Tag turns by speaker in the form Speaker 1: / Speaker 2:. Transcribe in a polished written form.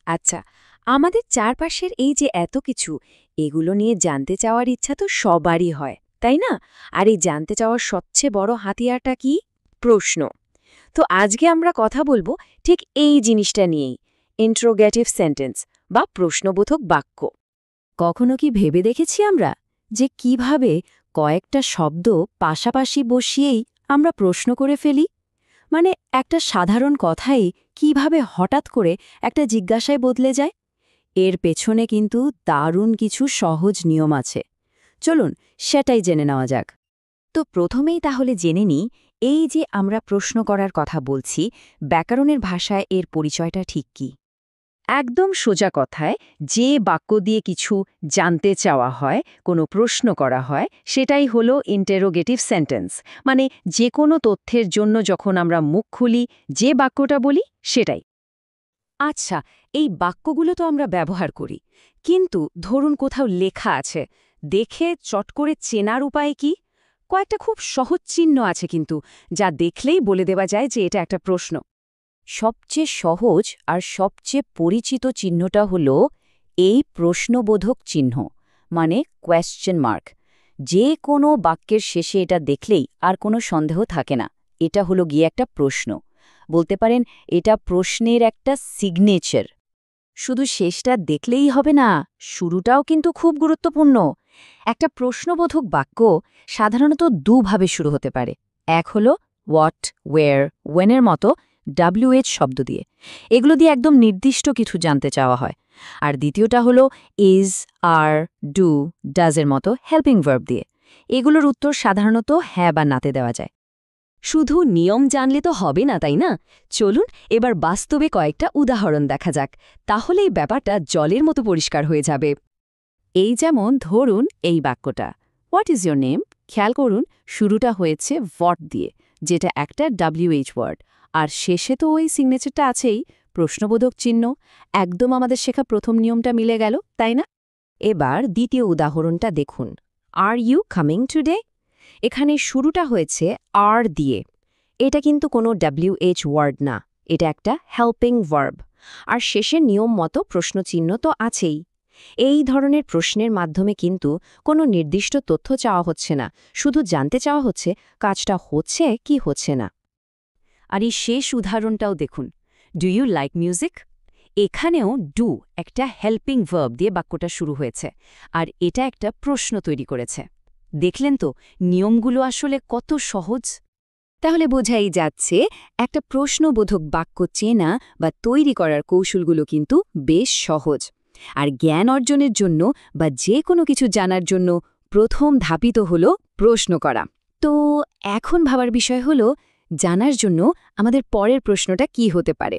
Speaker 1: আচ্ছা, আমাদের চারপাশের এই যে এত কিছু, এগুলো নিয়ে জানতে চাওয়ার ইচ্ছা তো সবারই হয়, তাই না? আর এই জানতে চাওয়ার সবচেয়ে বড় হাতিয়ারটা কি? প্রশ্ন। তো আজকে আমরা কথা বলবো ঠিক এই জিনিসটা নিয়েই, ইন্ট্রোগেটিভ সেন্টেন্স বা প্রশ্নবোধক বাক্য। কখনো কি ভেবে দেখেছি আমরা যে কিভাবে কয়েকটা শব্দ পাশাপাশি বসিয়েই আমরা প্রশ্ন করে ফেলি? মানে একটা সাধারণ কথাই কিভাবে হঠাৎ করে একটা জিজ্ঞাসায় বদলে যায়? এর পেছনে কিন্তু দারুণ কিছু সহজ নিয়ম আছে। চলুন সেটাই জেনে নেওয়া যাক। তো প্রথমেই তাহলে জেনে নিই, এই যে আমরা প্রশ্ন করার কথা বলছি, ব্যাকরণের ভাষায় এর পরিচয়টা ঠিক কি? একদম সোজা কথায় যে বাক্য দিয়ে কিছু জানতে চাওয়া হয়, কোনো প্রশ্ন করা হয়, সেটাই হলো ইন্টারোগেটিভ সেন্টেন্স। মানে যে কোনো তথ্যের জন্য যখন আমরা মুখ খুলি, যে বাক্যটা বলি সেটাই। আচ্ছা, এই বাক্যগুলো তো আমরা ব্যবহার করি, কিন্তু ধরুন কোথাও লেখা আছে, দেখে চট করে চেনার উপায় কি? কয়েকটা খুব সহজ চিহ্ন আছে কিন্তু, যা দেখলেই বলে দেওয়া যায় যে এটা একটা প্রশ্ন। সবচেয়ে সহজ আর সবচেয়ে পরিচিত চিহ্নটা হল এই প্রশ্নবোধক চিহ্ন, মানে কোয়েশ্চেন মার্ক। যে কোনো বাক্যের শেষে এটা দেখলেই আর কোনো সন্দেহ থাকে না, এটা হলো গিয়ে একটা প্রশ্ন। বলতে পারেন এটা প্রশ্নের একটা সিগনেচার। শুধু শেষটা দেখলেই হবে না, শুরুটাও কিন্তু খুব গুরুত্বপূর্ণ। একটা প্রশ্নবোধক বাক্য সাধারণত দুভাবে শুরু হতে পারে। এক হলো হোয়াট, ওয়্যার, ওয়েনের মতো WH শব্দ দিয়ে। এগুলো দিয়ে একদম নির্দিষ্ট কিছু জানতে চাওয়া হয়। আর দ্বিতীয়টা হলো ইজ, আর, ডু, ডাজের মতো হেল্পিং ভার্ব দিয়ে। এগুলোর উত্তর সাধারণত হ্যাঁ বা নাতে দেওয়া যায়। শুধু নিয়ম জানলে তো হবে না, তাই না? চলুন এবার বাস্তবে কয়েকটা উদাহরণ দেখা যাক, তাহলেই ব্যাপারটা জলের মতো পরিষ্কার হয়ে যাবে। এই যেমন ধরুন এই বাক্যটা, হোয়াট ইজ ইয়োর নেম? খেয়াল করুন শুরুটা হয়েছে ভট দিয়ে, যেটা একটা WH ওয়ার্ড, আর শেষে তো ওই সিগনেচারটা আছেই, প্রশ্নবোধক চিহ্ন। একদম আমাদের শেখা প্রথম নিয়মটা মিলে গেল, তাই না? এবার দ্বিতীয় উদাহরণটা দেখুন, আর ইউ কামিং টুডে? এখানে শুরুটা হয়েছে আর দিয়ে। এটা কিন্তু কোনো WH ওয়ার্ড না, এটা একটা হেল্পিং ভার্ব। আর শেষের নিয়ম মতো প্রশ্নচিহ্ন তো আছেই। এই ধরনের প্রশ্নের মাধ্যমে কিন্তু কোনো নির্দিষ্ট তথ্য চাওয়া হচ্ছে না, শুধু জানতে চাওয়া হচ্ছে কাজটা হচ্ছে কি হচ্ছে না। আর এই শেষ উদাহরণটাও দেখুন, ডু ইউ লাইক মিউজিক? এখানেও ডু একটা হেল্পিং ভার্ব দিয়ে বাক্যটা শুরু হয়েছে, আর এটা একটা প্রশ্ন তৈরি করেছে। দেখলেন তো নিয়মগুলো আসলে কত সহজ? তাহলে বোঝাই যাচ্ছে একটা প্রশ্নবোধক বাক্য চেনা বা তৈরি করার কৌশলগুলো কিন্তু বেশ সহজ। আর জ্ঞান অর্জনের জন্য বা যে কোনো কিছু জানার জন্য প্রথম ধাপই তো হল প্রশ্ন করা। তো এখন ভাবার বিষয় হলো, জানার জন্য আমাদের পরের প্রশ্নটা কি হতে পারে।